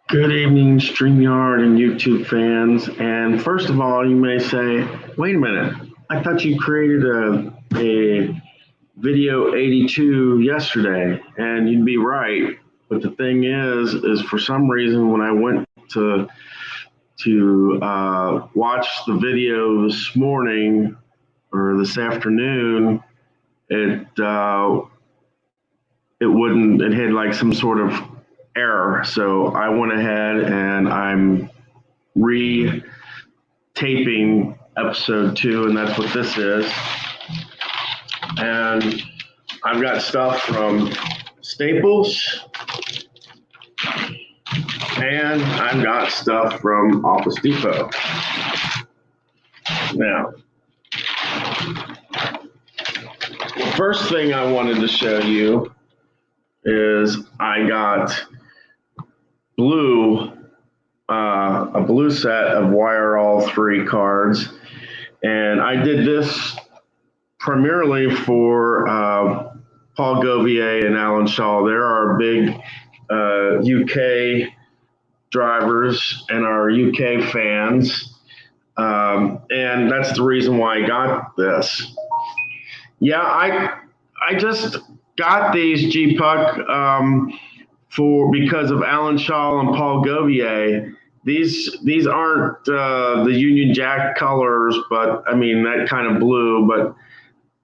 Good evening, StreamYard and YouTube fans. And first of all, you may say, wait a minute, I thought you created a video 82 yesterday, and you'd be right. But the thing is for some reason when I went to watch the video this morning or this afternoon, it had like some sort of error. So I went ahead and I'm re-taping episode 2, and that's what this is. And I've got stuff from Staples, and I've got stuff from Office Depot. Now, the first thing I wanted to show you is I got a blue set of Wire All 3 cards, and I did this primarily for Paul Govier and Alan Shaw. There are big UK drivers and our UK fans, and that's the reason why I got this. Yeah, I just got these GPUC because of Alan Shaw and Paul Govier. These aren't the Union Jack colors, but I mean that kind of blue, but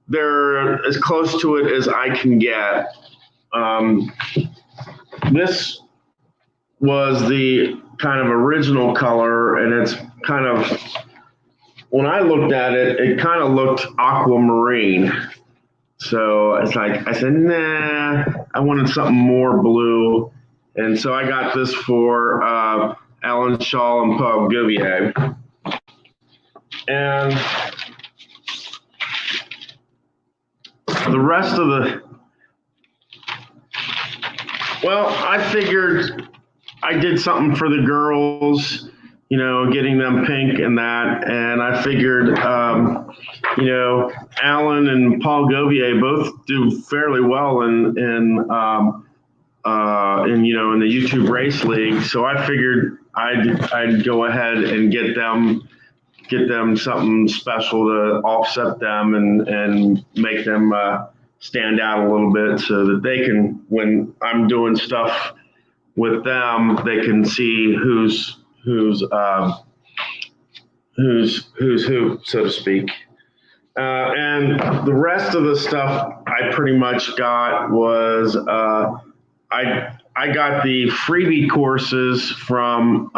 they're as close to it as I can get. This was the kind of original color, and it's kind of, when I looked at it, it kind of looked aquamarine. So it's like, I said, nah, I wanted something more blue. And so I got this for Alan Shaw and Paul Govier. And the rest of I figured I did something for the girls, getting them pink and that. And I figured, Alan and Paul Govier both do fairly well in the YouTube race league. So I figured I'd go ahead and get them something special to offset them and make them stand out a little bit, so that they can, when I'm doing stuff with them, they can see who's who, so to speak. And the rest of the stuff I pretty much got was I got the freebie courses from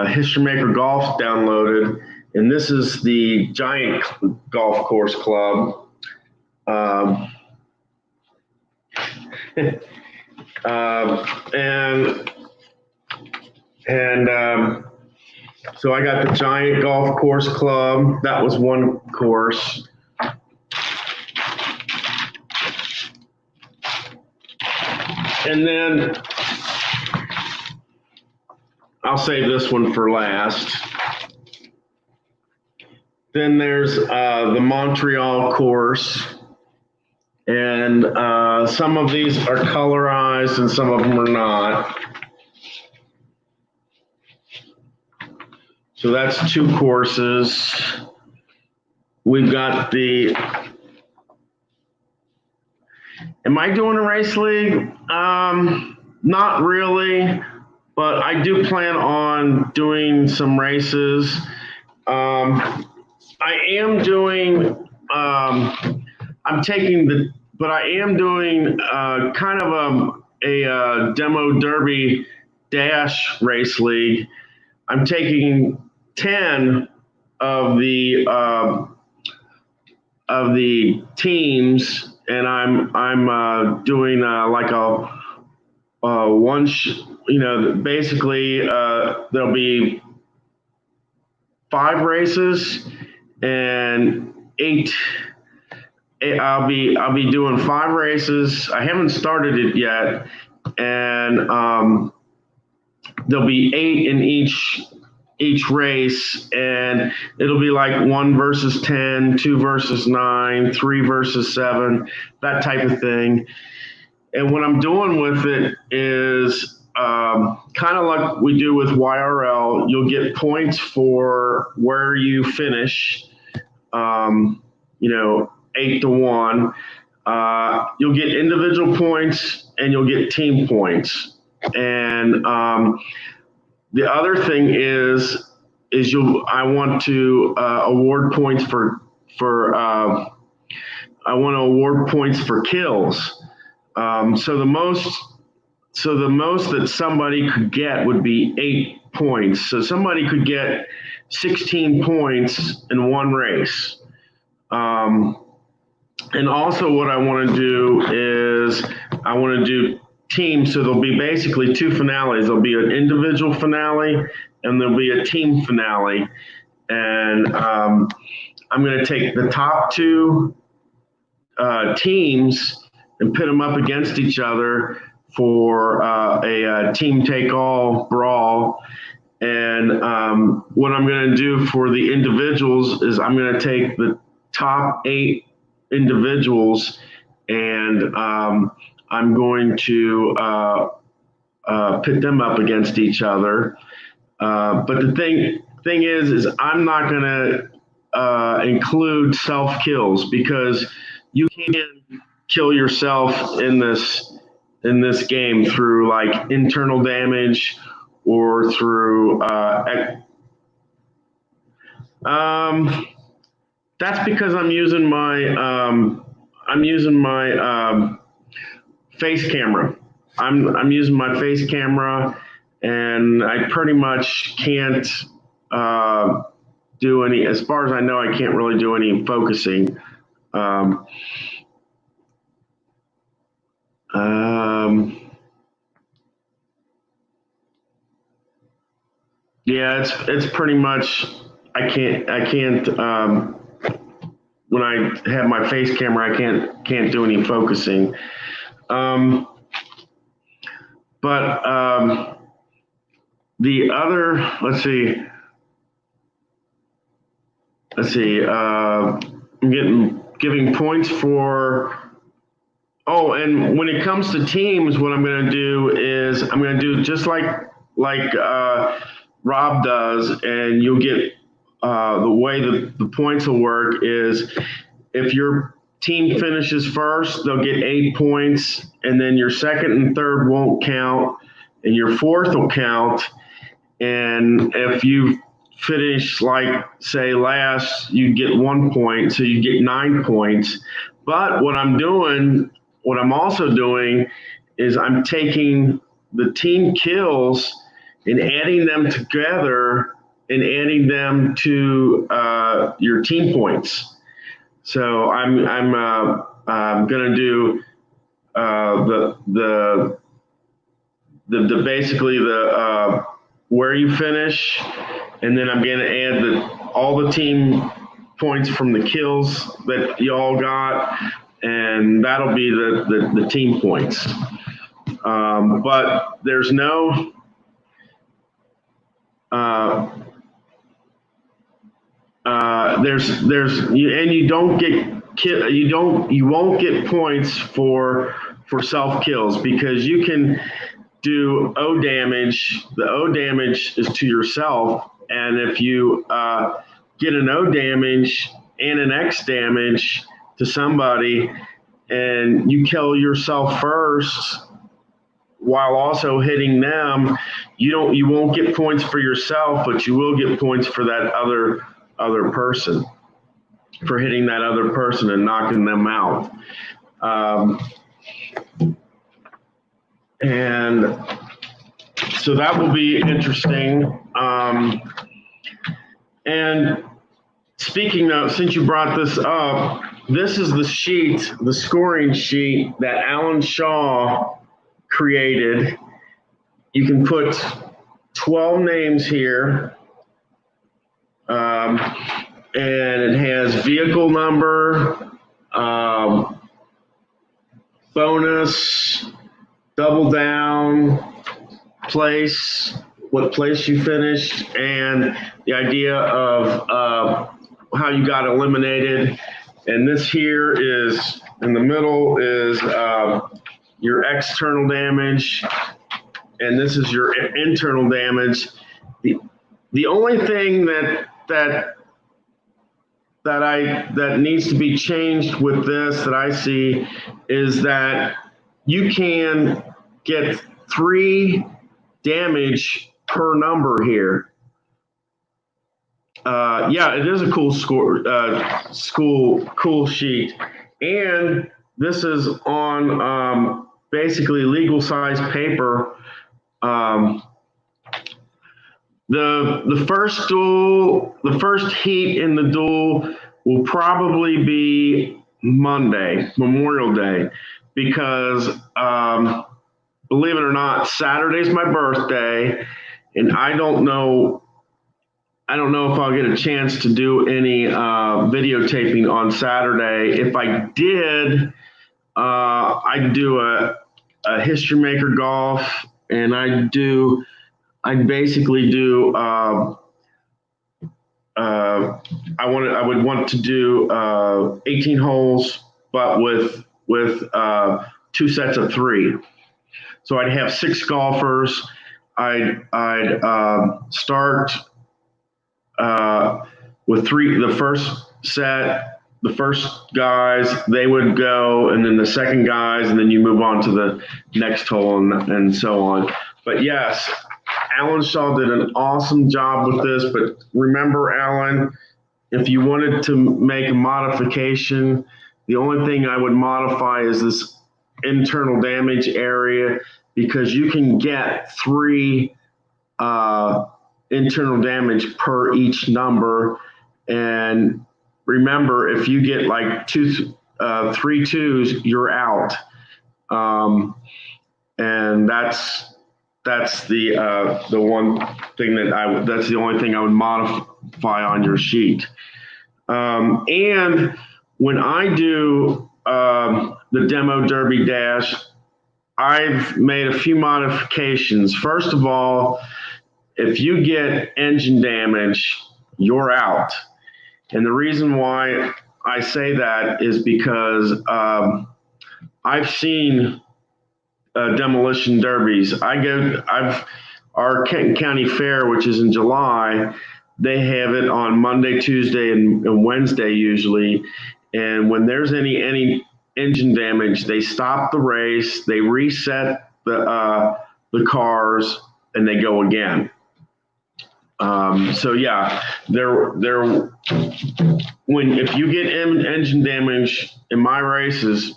History Maker Golf downloaded, and this is the Giant Golf Course Club. So I got the Giant Golf Course Club. That was one course. And then I'll save this one for last. Then there's the Montreal course. And some of these are colorized and some of them are not. So that's 2 courses. We've got am I doing a race league? Not really, but I do plan on doing some races. I am doing, but I am doing kind of a demo derby dash race league. I'm taking 10 of the teams, and I'm doing like basically there'll be 5 races and 8. I'll be doing 5 races. I haven't started it yet, and there'll be 8 in each race, and it'll be like 1 versus 10, 2 versus 9, 3 versus 7, that type of thing. And what I'm doing with it is kind of like we do with YRL, you'll get points for where you finish, 8-1. You'll get individual points and you'll get team points. And the other thing is I want to award points for I want to award points for kills. So the most that somebody could get would be 8 points. So somebody could get 16 points in one race. And also what I want to do is I want to do teams. So there'll be basically 2 finales. There'll be an individual finale and there'll be a team finale. And I'm going to take the top 2 teams and pit them up against each other for a team take-all brawl. And what I'm going to do for the individuals is I'm going to take the top 8 individuals and I'm going to pit them up against each other. But the thing is I'm not going to include self kills, because you can kill yourself in this game through like internal damage or through that's because I'm using my face camera. I'm using my face camera, and I pretty much can't do any. As far as I know, I can't really do any focusing. Yeah, it's pretty much I can't when I have my face camera I can't do any focusing. But the other let's see I'm giving points for. Oh, and when it comes to teams, what I'm going to do is I'm going to do just like Rob does, and you'll get the way the points will work is if your team finishes first, they'll get 8 points, and then your second and third won't count, and your fourth will count. And if you finish like say last, you get 1 point, so you get 9 points. But what I'm also doing is I'm taking the team kills and adding them together and adding them to your team points. So I'm going to do the basically the where you finish, and then I'm going to add all the team points from the kills that y'all got, and that'll be the team points. But there's no you won't get points for self kills, because you can do O damage. The O damage is to yourself, and if you get an O damage and an X damage to somebody and you kill yourself first while also hitting them, you won't get points for yourself, but you will get points for that other person, for hitting that other person and knocking them out. And so that will be interesting. And speaking of, since you brought this up, this is the scoring sheet that Alan Shaw created. You can put 12 names here, and it has vehicle number, bonus, double down, place, what place you finished, and the idea of how you got eliminated. And this here is, in the middle is your external damage, and this is your internal damage. The, the only thing that needs to be changed with this that I see is that you can get 3 damage per number here. Yeah, it is a cool cool sheet, and this is on basically legal size paper. Um, the first heat in the duel will probably be Monday, Memorial Day, because believe it or not, Saturday's my birthday, and I don't know if I'll get a chance to do any videotaping on Saturday. If I did, I'd do a History Maker golf, and I'd basically do. I would want to do 18 holes, but with 2 sets of 3. So I'd have 6 golfers. I'd start with 3. The first set, the first guys, they would go, and then the second guys, and then you move on to the next hole, and so on. But yes, Alan Shaw did an awesome job with this. But remember, Alan, if you wanted to make a modification, the only thing I would modify is this internal damage area, because you can get 3 internal damage per each number. And remember, if you get like 3 2s, you're out. And that's the one thing that's the only thing I would modify on your sheet. And when I do the demo Derby Dash, I've made a few modifications. First of all, if you get engine damage, you're out. And the reason why I say that is because I've seen demolition derbies. Our Kenton County Fair, which is in July, they have it on Monday, Tuesday, and Wednesday usually. And when there's any engine damage, they stop the race, they reset the cars, and they go again. So yeah, if you get engine damage in my races,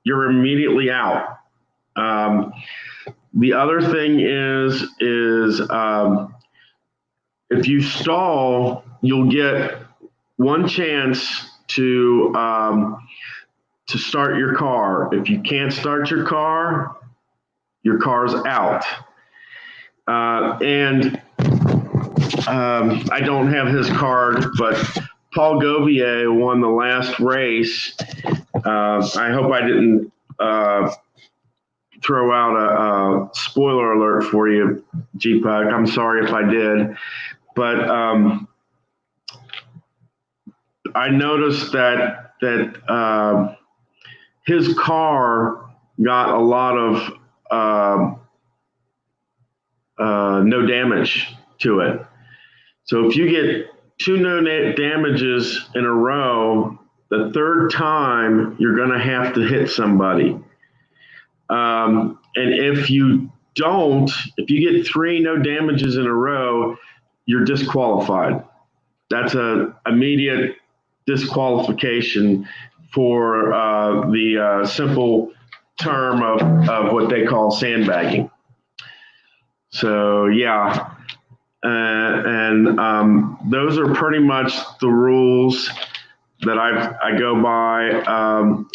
you're immediately out. The other thing is if you stall, you'll get one chance to start your car. If you can't start your car's out. And I don't have his card, but Paul Govier won the last race. I hope I didn't throw out a spoiler alert for you, G-Puck. I'm sorry if I did. But I noticed that his car got a lot of no damage to it. So if you get 2 no damages in a row, the third time you're going to have to hit somebody. And if you get 3 no damages in a row, you're disqualified. That's an immediate disqualification for the simple term of what they call sandbagging. So yeah, and those are pretty much the rules that I go by.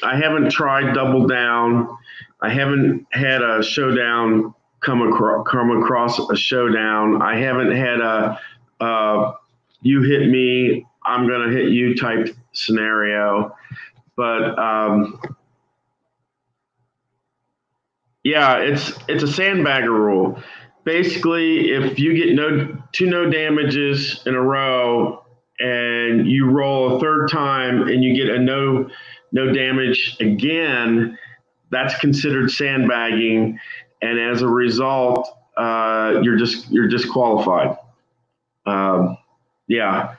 I haven't tried double down. I haven't had a showdown come across a showdown. I haven't had a you hit me, I'm gonna hit you type scenario. But yeah, it's a sandbagger rule. Basically, if you get 2 no damages in a row and you roll a third time and you get a no damage again, that's considered sandbagging. and as a result, you're disqualified. Yeah,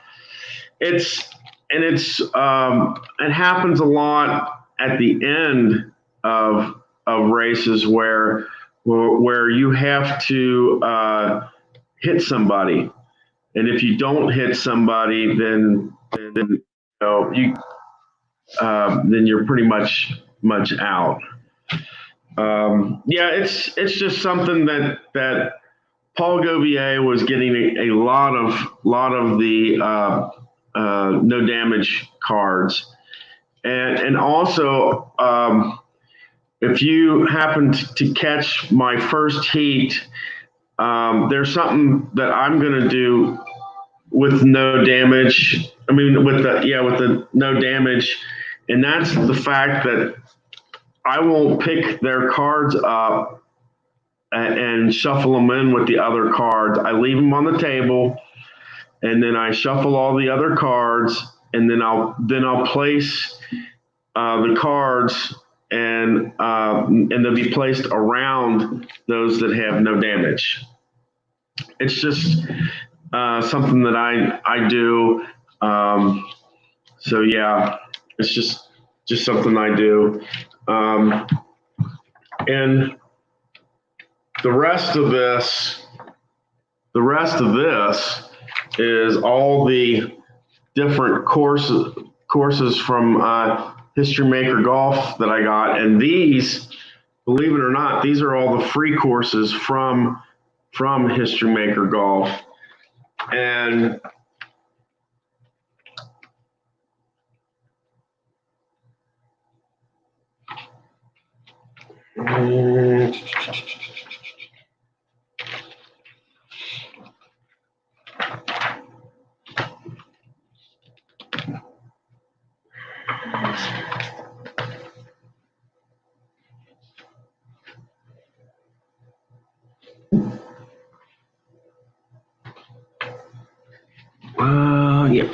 it's it happens a lot at the end of races where you have to hit somebody, and if you don't hit somebody, then you know, you then you're pretty much out. Yeah, it's just something that Paul Govier was getting a lot of the no damage cards, and also if you happened to catch my first heat, there's something that I'm going to do with no damage. I mean, with the no damage, and that's the fact that I won't pick their cards up and shuffle them in with the other cards. I leave them on the table, and then I shuffle all the other cards, and then I'll place the cards, and they'll be placed around those that have no damage. It's just something that I do. So yeah, it's just something I do. And the rest of this is all the different courses from History Maker Golf that I got, and these, believe it or not, these are all the free courses from History Maker Golf. And yeah.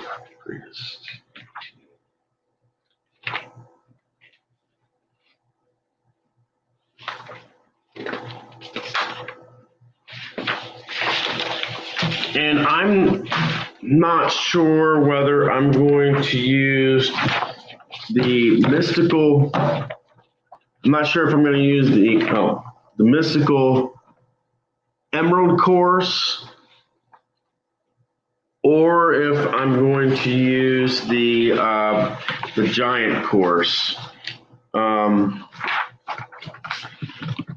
And I'm not sure whether I'm going to use the mystical. I'm not sure if I'm going to use the mystical emerald course, or if I'm going to use the giant course.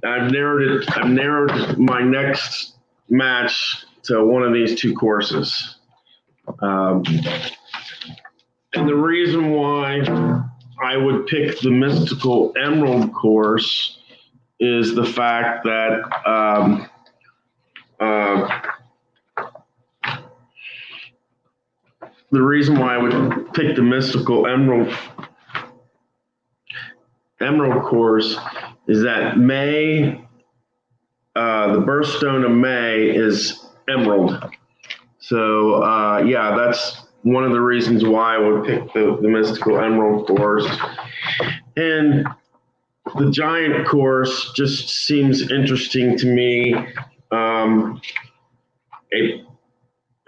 I've narrowed my next match to one of these two courses. And the reason why I would pick the mystical emerald course is the fact that the reason why I would pick the mystical emerald course is that May, the birthstone of May is emerald. So yeah, that's one of the reasons why I would pick the mystical emerald course. And the giant course just seems interesting to me.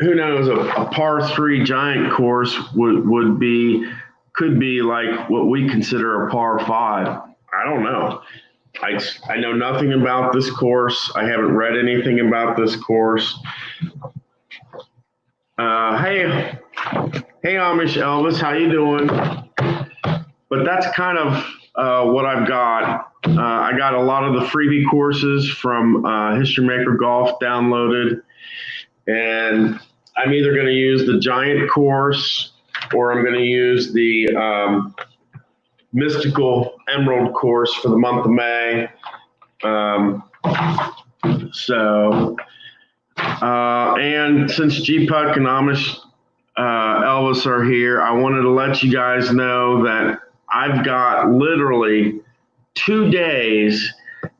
Who knows, a par 3 giant course could be like what we consider a par 5. I don't know. I know nothing about this course. I haven't read anything about this course. Hey Amish Elvis, how you doing? But that's kind of what I've got. I got a lot of the freebie courses from History Maker Golf downloaded, and I'm either going to use the giant course or I'm going to use the mystical emerald course for the month of May. And since G-Puck and Amish Elvis are here, I wanted to let you guys know that I've got literally 2 days.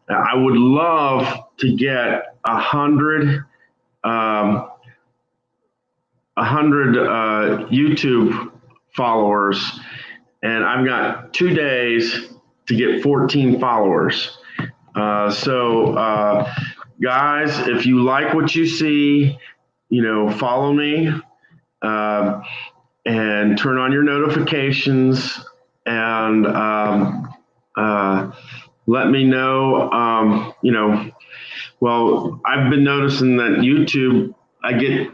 I would love to get 100 YouTube followers, and I've got 2 days to get 14 followers. Guys, if you like what you see, follow me uh, and turn on your notifications and let me know. Well, I've been noticing that YouTube, I get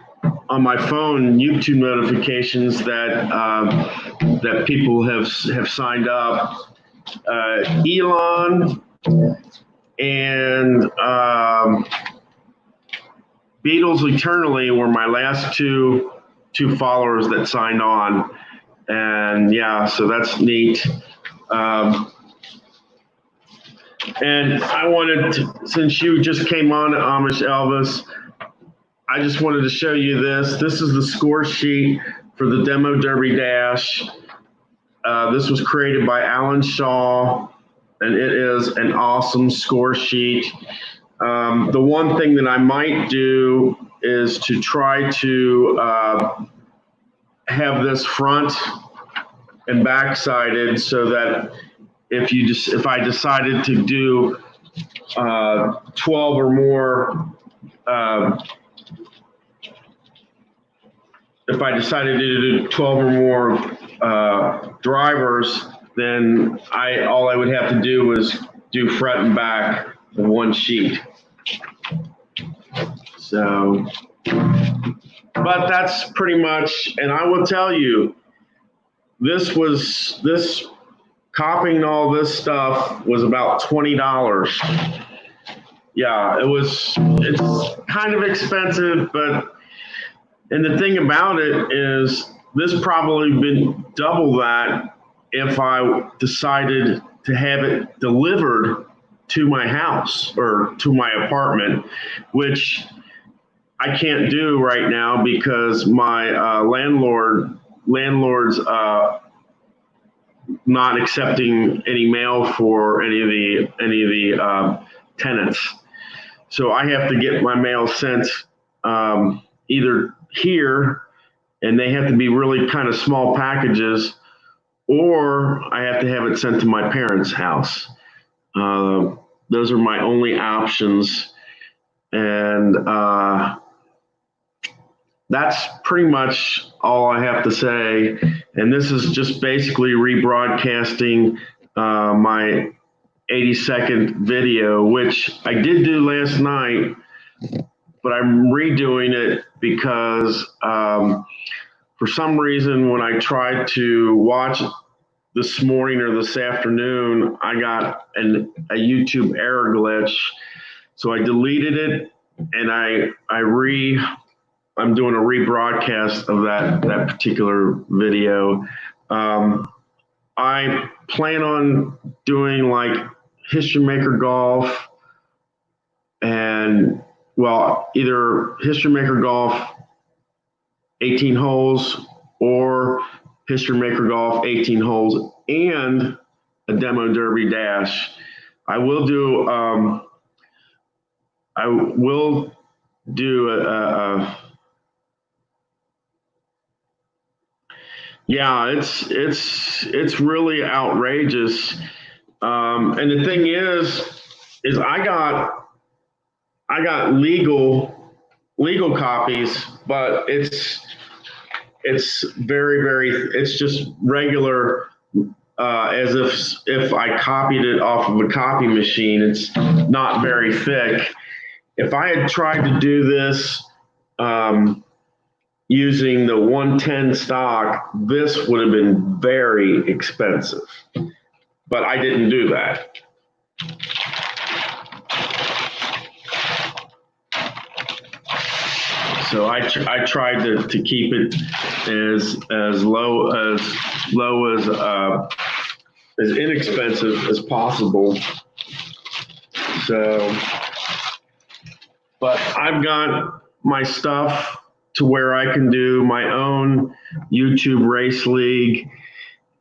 on my phone YouTube notifications that people have signed up. Elon and Beatles Eternally were my last two followers that signed on, and yeah, so that's neat. Um, and I wanted to, since you just came on Amish Elvis, I just wanted to show you this. This is the score sheet for the Demo Derby Dash. This was created by Alan Shaw, and it is an awesome score sheet. The one thing that I might do is to try to have this front and back sided so that if I decided to do 12 or more, if I decided to do 12 or more drivers, then all I would have to do was do front and back in one sheet. So, but that's pretty much, and I will tell you, this copying all this stuff was about $20. Yeah, it's kind of expensive, and the thing about it is this probably been double that if I decided to have it delivered to my house or to my apartment, which I can't do right now because my landlord's not accepting any mail for any of the tenants. So I have to get my mail sent either here, and they have to be really kind of small packages, or I have to have it sent to my parents' house. Those are my only options, and that's pretty much all I have to say. And this is just basically rebroadcasting my 80-second video, which I did do last night, but I'm redoing it because for some reason when I tried to watch this morning or this afternoon, I got a YouTube error glitch. So I deleted it and I'm doing a rebroadcast of that particular video. I plan on doing like History Maker Golf and, well, either History Maker Golf 18 holes or History Maker Golf 18 holes and a Demo Derby Dash. I will do yeah, it's really outrageous. And the thing is I got legal copies, but it's very it's just regular, as if I copied it off of a copy machine. It's not very thick. If I had tried to do this using the 110 stock, this would have been very expensive, but I didn't do that. So I tried to keep it as low as inexpensive as possible. So, but I've got my stuff to where I can do my own YouTube race league,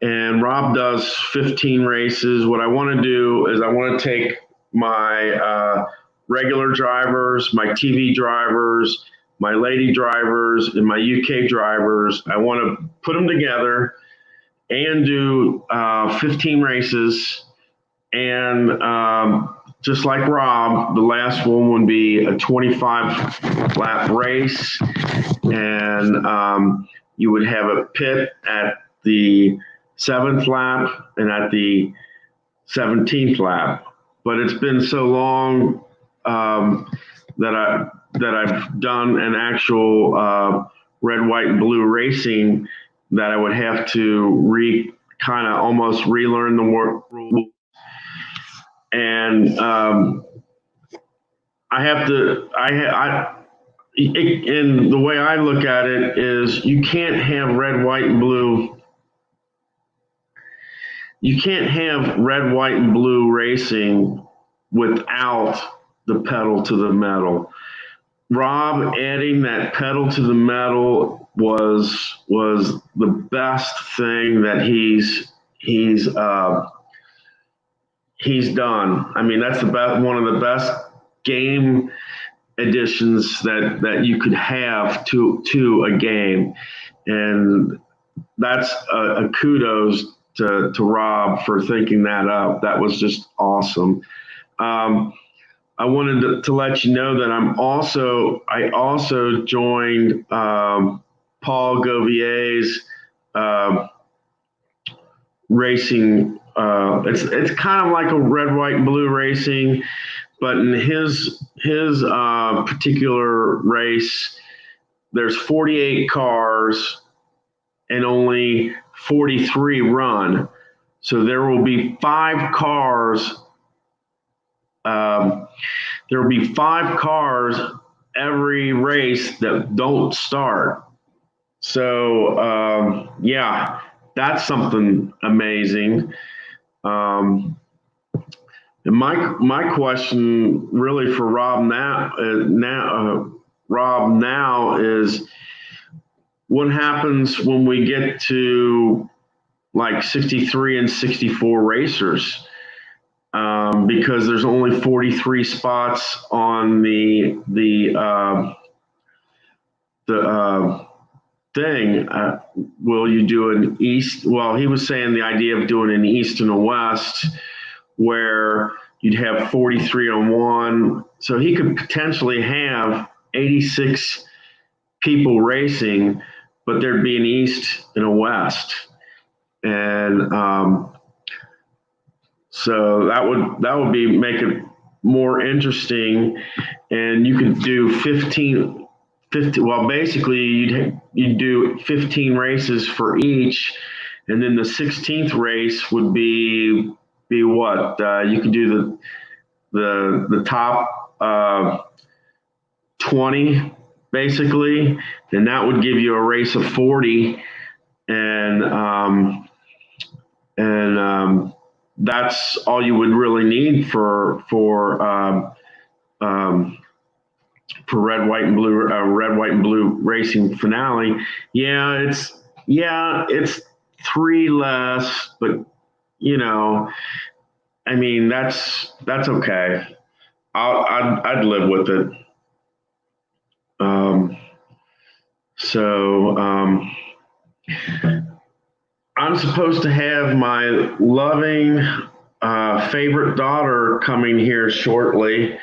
and Rob does 15 races. What I want to do is I want to take my regular drivers, my TV drivers, my lady drivers, and my UK drivers. I want to put them together and do 15 races and just like Rob, the last one would be a 25 lap race, and you would have a pit at the 7th lap and at the 17th lap. But it's been so long that I've done an actual red, white, and blue racing that I would have to kind of almost relearn the rules. And I have to, and the way I look at it is you can't have red, white, and blue. You can't have red, white, and blue racing without the pedal to the metal. Rob adding that pedal to the metal was the best thing that he's done. I mean, that's one of the best game additions that you could have to a game, and that's a kudos to Rob for thinking that up. That was just awesome. I wanted to let you know that I also joined Paul Gauvier's racing. It's kind of like a red, white, and blue racing, but in his particular race, there's 48 cars and only 43 run. So there will be 5 cars. There will be 5 cars every race that don't start. So yeah, that's something amazing. And my question really for Rob now is what happens when we get to like 63 and 64 racers? Because there's only 43 spots on the thing. Will you do an east? Well, he was saying the idea of doing an east and a west, where you'd have 43 on one, so he could potentially have 86 people racing, but there'd be an east and a west, and so that would make it more interesting, and you could do 50. Well, basically you'd do 15 races for each, and then the 16th race would be what you could do the top 20 basically, and that would give you a race of 40, and that's all you would really need for red, white, and blue racing finale. Yeah, it's 3 less, but I mean that's okay. I'd live with it. So I'm supposed to have my loving favorite daughter coming here shortly.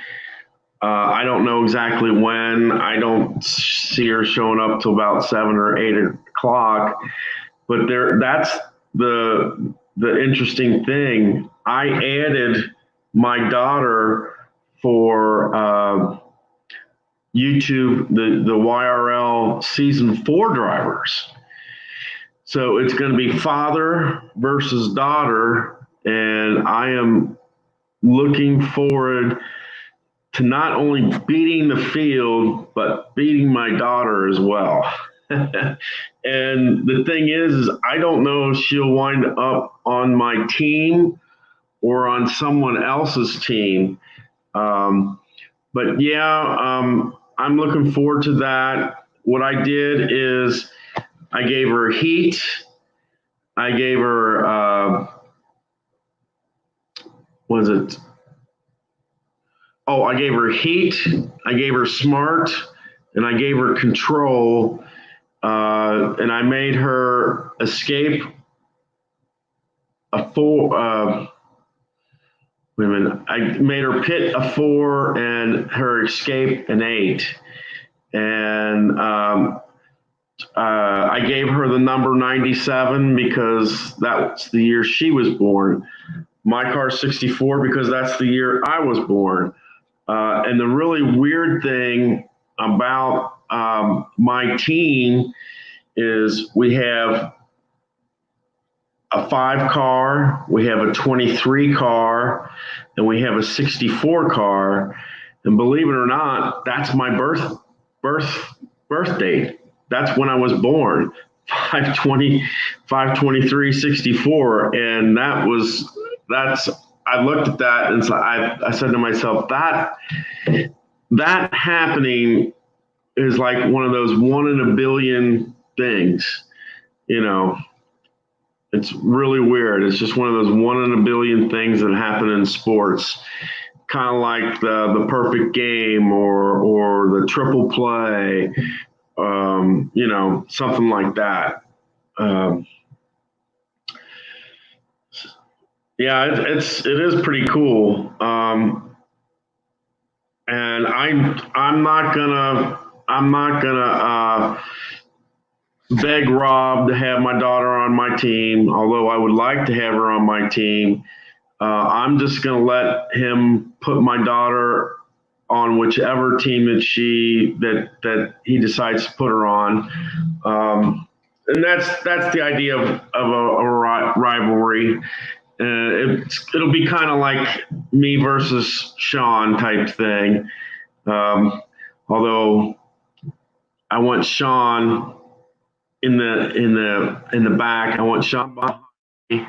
I don't know exactly when. I don't see her showing up till about 7 or 8 o'clock. But that's the interesting thing. I added my daughter for YouTube, the YRL season 4 drivers. So it's going to be father versus daughter, and I am looking forward to not only beating the field, but beating my daughter as well. And the thing is I don't know if she'll wind up on my team or on someone else's team. But yeah, I'm looking forward to that. What I did is I gave her heat. I gave her, I gave her heat, I gave her smart, and I gave her control, and I made her escape a wait a minute. I made her pit a 4 and her escape an 8. And I gave her the number 97 because that's the year she was born. My car's 64 because that's the year I was born. And the really weird thing about my team is we have a 5 car, we have a 23 car, and we have a 64 car. And believe it or not, that's my birth date. That's when I was born. 520, 523, 64. And that's I looked at that and so I said to myself, that happening is like one of those 1 in a billion things, you know. It's really weird. It's just one of those 1 in a billion things that happen in sports, kind of like the perfect game or the triple play, something like that. Yeah, it is pretty cool. And I'm not gonna beg Rob to have my daughter on my team, although I would like to have her on my team. I'm just going to let him put my daughter on whichever team that he decides to put her on. And that's the idea of a rivalry. It'll be kind of like me versus Sean type thing. Although I want Sean in the back. I want Sean behind me,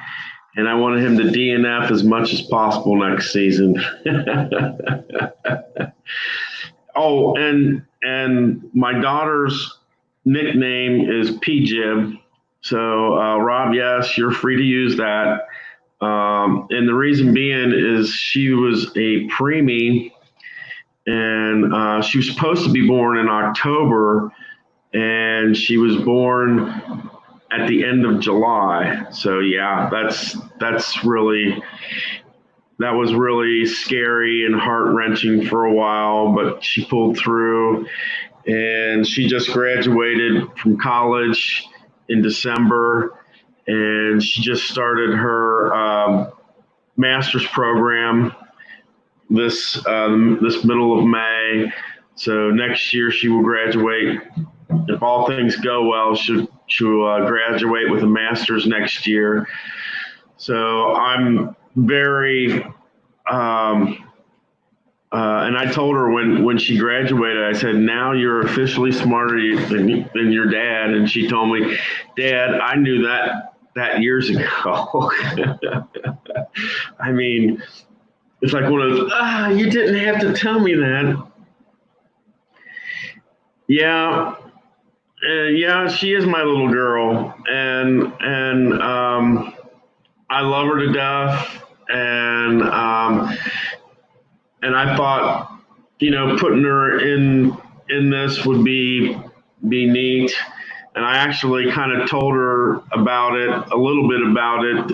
and I wanted him to DNF as much as possible next season. Oh, and my daughter's nickname is PJib. So Rob, yes, you're free to use that. And the reason being is she was a preemie, and she was supposed to be born in October, and she was born at the end of July. So yeah, that was really scary and heart-wrenching for a while, but she pulled through, and she just graduated from college in December, and she just started her master's program this middle of May. So next year she will graduate. If all things go well, she'll graduate with a master's next year. So I'm very, and I told her when she graduated, I said, now you're officially smarter than your dad. And she told me, Dad, I knew that years ago. I mean, it's like one of those, you didn't have to tell me that. Yeah. Yeah, she is my little girl, and I love her to death, and I thought, putting her in this would be neat, and I actually kind of told her about it a little bit about it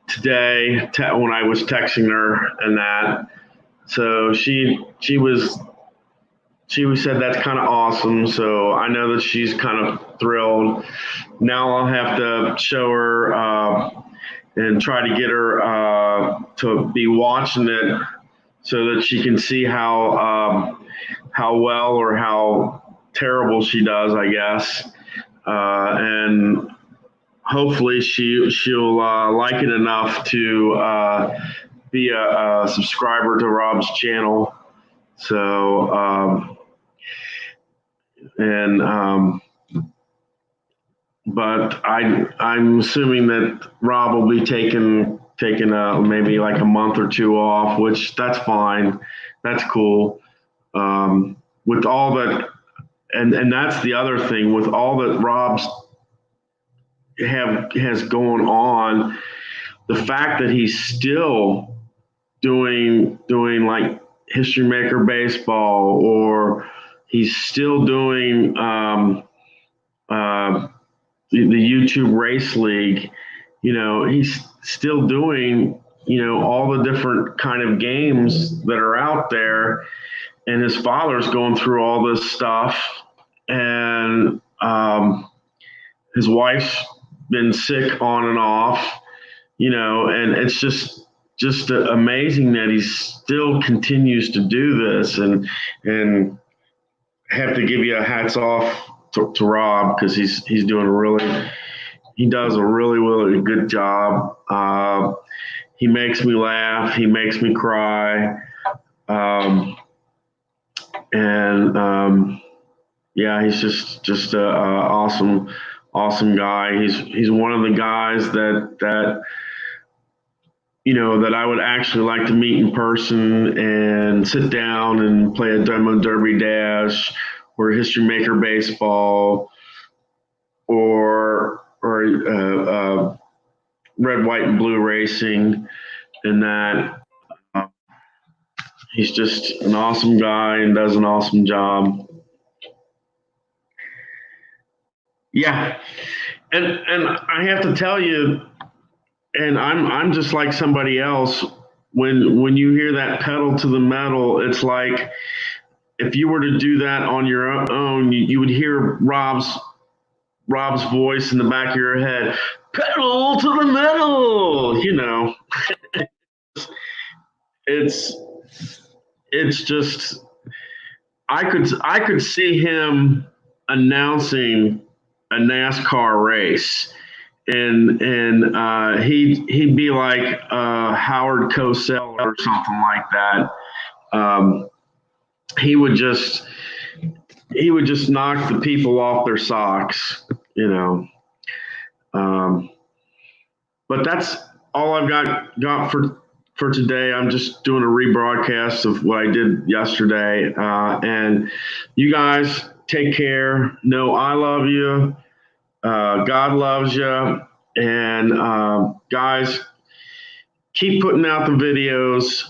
today when I was texting her and that, so she said that's kind of awesome. So I know that she's kind of thrilled. Now I'll have to show her and try to get her to be watching it so that she can see how well or how terrible she does, I guess. And hopefully she'll like it enough to be a subscriber to Rob's channel. So, but I'm assuming that Rob will be taking maybe like a month or 2 off, which that's fine. That's cool. With all that, and that's the other thing with all that Rob's has going on, the fact that he's still doing like History Maker Baseball, or he's still doing the YouTube Race League. He's still doing all the different kind of games that are out there. And his father's going through all this stuff, and his wife's been sick on and off, and it's just amazing that he still continues to do this, and have to give you a hats off to Rob, because he does a really good job. He makes me laugh, he makes me cry, and yeah, he's just a awesome guy. He's one of the guys that that I would actually like to meet in person and sit down and play a demo derby dash or history maker baseball or red, white, and blue racing, and that. He's just an awesome guy and does an awesome job. Yeah, and I have to tell you, and I'm just like somebody else. When you hear that pedal to the metal, it's like if you were to do that on your own, you would hear Rob's voice in the back of your head, pedal to the metal. It's just I could see him announcing a NASCAR race, and he'd be like Howard Cosell or something like that. He would just knock the people off their socks, But that's all I've got for today. I'm just doing a rebroadcast of what I did yesterday. And you guys take care. Know I love you. God loves you. And guys, keep putting out the videos.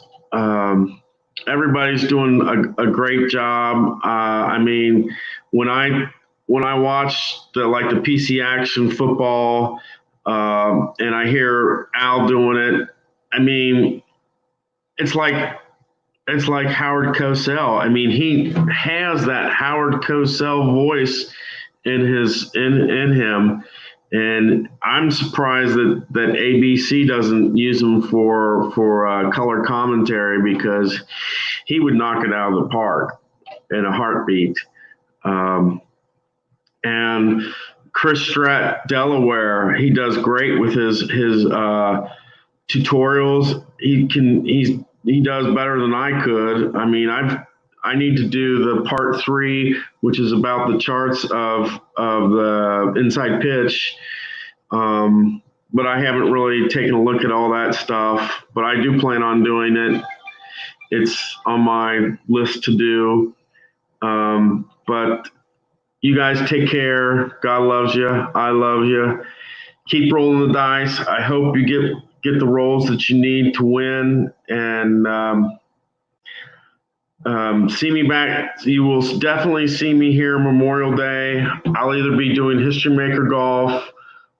Everybody's doing a great job. I mean, when I watch the PC Action football, and I hear Al doing it, I mean, it's like Howard Cosell. I mean, he has that Howard Cosell voice in him, and I'm surprised that ABC doesn't use him for color commentary, because he would knock it out of the park in a heartbeat. And Chris Stratt, Delaware, he does great with his tutorials. He does better than I could. I mean, I need to do the part 3, which is about the charts of the inside pitch. But I haven't really taken a look at all that stuff, but I do plan on doing it. It's on my list to do. But you guys take care. God loves you. I love you. Keep rolling the dice. I hope you get the rolls that you need to win. And see me back. You will definitely see me here Memorial Day. I'll either be doing History Maker Golf,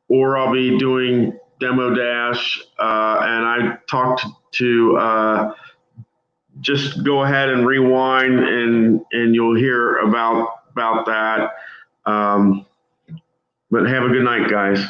or I'll be doing Demo Dash. And I talked to just go ahead and rewind, and you'll hear about that. But have a good night, guys.